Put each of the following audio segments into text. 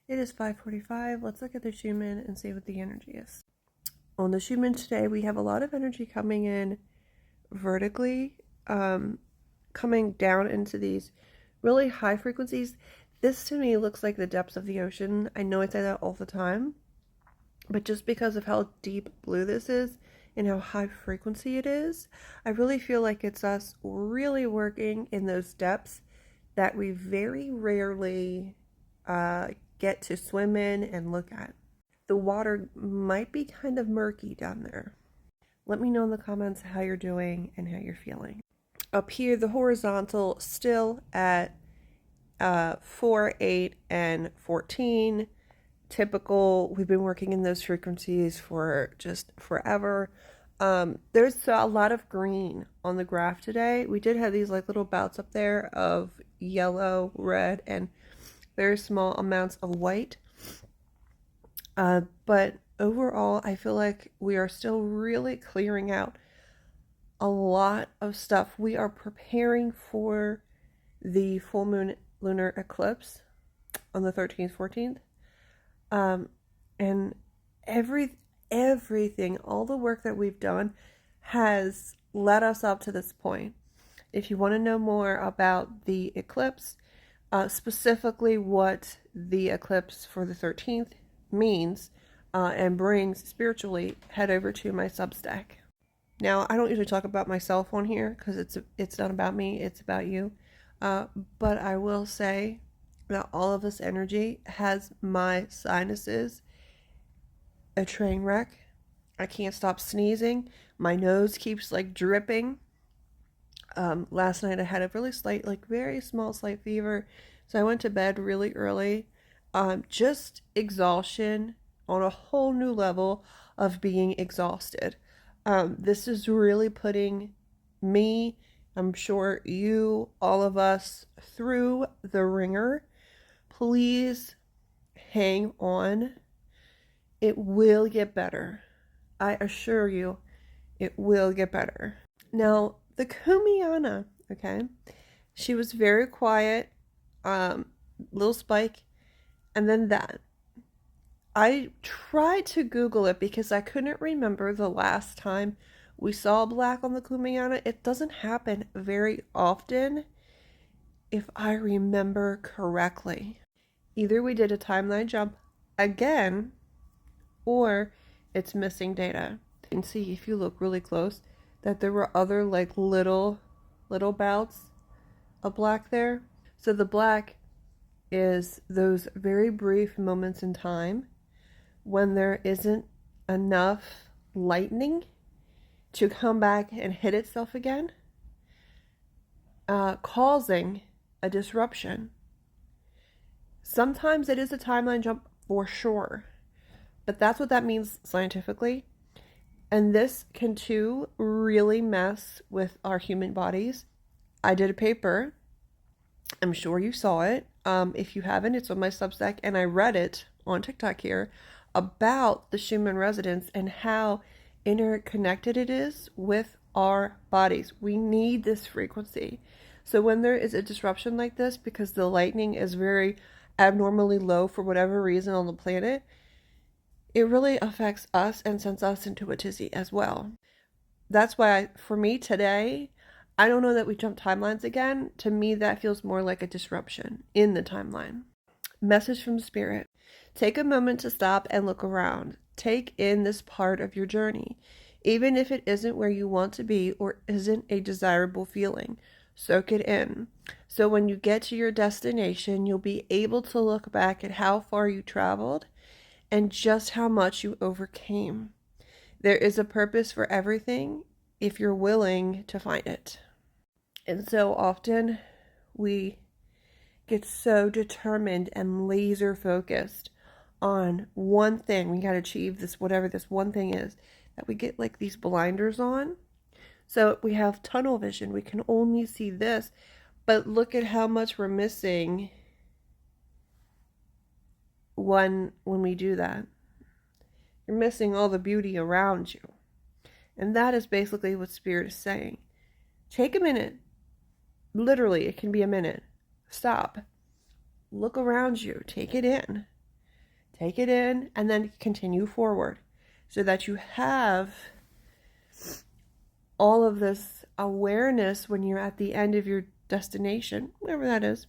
It is 5:45. Let's look at the Schumann and see what the energy is. On the Schumann today, we have a lot of energy coming in vertically, coming down into these really high frequencies. This to me looks like the depths of the ocean. I know I say that all the time, but just because of how deep blue this is and how high frequency it is, I really feel like it's us really working in those depths that we very rarely get to swim in and look at. The water might be kind of murky down there. Let me know in the comments how you're doing and how you're feeling. Up here, the horizontal still at 4, 8, and 14. Typical. We've been working in those frequencies for just forever. There's a lot of green on the graph today. We did have these like little bouts up there of yellow, red, and very small amounts of white. But overall, I feel like we are still really clearing out a lot of stuff. We are preparing for the full moon lunar eclipse on the 13th, 14th. And everything, all the work that we've done has led us up to this point. If you want to know more about the eclipse, specifically what the eclipse for the 13th means and brings spiritually, head over to my Substack. Now, I don't usually talk about myself on here because it's not about me, it's about you. But I will say that all of this energy has my sinuses a train wreck. I can't stop sneezing. My nose keeps like dripping. Last night I had a really slight, like very small slight fever. So I went to bed really early. Just exhaustion on a whole new level of being exhausted. This is really putting me, I'm sure you, all of us, through the ringer. Please hang on. It will get better. I assure you, it will get better. Now, the Kumiana, okay, she was very quiet, little spike, and then that. I tried to Google it because I couldn't remember the last time we saw black on the Kumiana. It doesn't happen very often, if I remember correctly. Either we did a timeline jump again, or it's missing data. You can see if you look really close that there were other like little bouts of black there. So the black is those very brief moments in time when there isn't enough lightning to come back and hit itself again, causing a disruption. Sometimes it is a timeline jump for sure, but that's what that means scientifically. And this can too really mess with our human bodies. I did a paper, I'm sure you saw it. If you haven't, it's on my Substack, and I read it on TikTok here about the Schumann resonance and how interconnected it is with our bodies. We need this frequency. So when there is a disruption like this, because the lightning is very abnormally low for whatever reason on the planet, it really affects us and sends us into a tizzy as well. That's why for me today, I don't know that we jump timelines again. To me, that feels more like a disruption in the timeline. Message from Spirit. Take a moment to stop and look around. Take in this part of your journey, even if it isn't where you want to be or isn't a desirable feeling. Soak it in. So when you get to your destination, you'll be able to look back at how far you traveled and just how much you overcame. There is a purpose for everything if you're willing to find it. And so often we get so determined and laser focused on one thing. We got to achieve this, whatever this one thing is, that we get like these blinders on. So we have tunnel vision. We can only see this, but look at how much we're missing when we do that. You're missing all the beauty around you. And that is basically what Spirit is saying. Take a minute. Literally, it can be a minute. Stop. Look around you. Take it in. take it in, and then continue forward so that you have all of this awareness when you're at the end of your destination, whatever that is.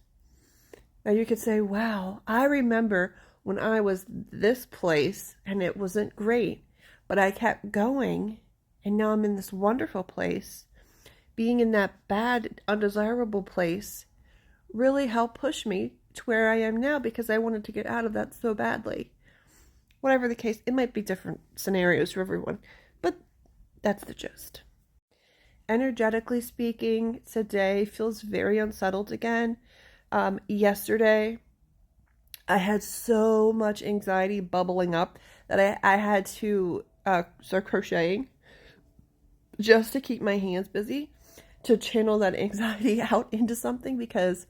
Now you could say, wow, I remember when I was this place and it wasn't great, but I kept going and now I'm in this wonderful place. Being in that bad, undesirable place really helped push me to where I am now because I wanted to get out of that so badly. Whatever the case, it might be different scenarios for everyone, but that's the gist. Energetically speaking, today feels very unsettled again. Yesterday, I had so much anxiety bubbling up that I had to start crocheting just to keep my hands busy, to channel that anxiety out into something because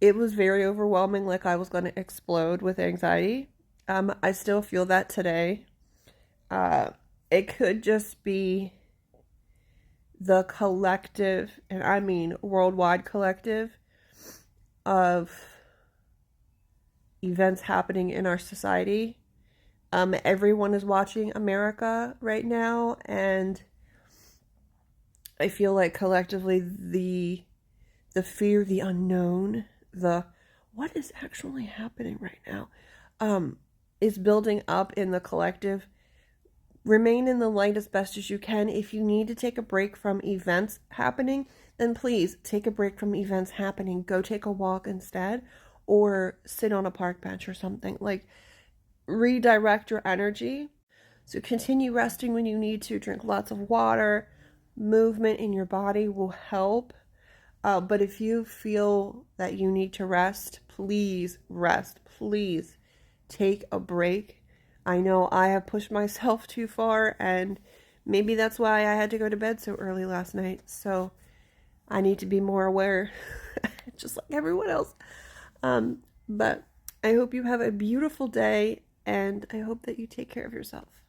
it was very overwhelming, like I was going to explode with anxiety. I still feel that today. It could just be the collective, and I mean worldwide collective, of events happening in our society. Everyone is watching America right now, and I feel like collectively the fear, the unknown, the what is actually happening right now, is building up in the collective. Remain in the light as best as you can. If you need to take a break from events happening, then please take a break from events happening. Go take a walk instead, or sit on a park bench or something. Like, redirect your energy. So continue resting when you need to. Drink lots of water. Movement in your body will help. But if you feel that you need to rest, please rest. Please take a break. I know I have pushed myself too far, and maybe that's why I had to go to bed so early last night. So I need to be more aware, just like everyone else. But I hope you have a beautiful day, and I hope that you take care of yourself.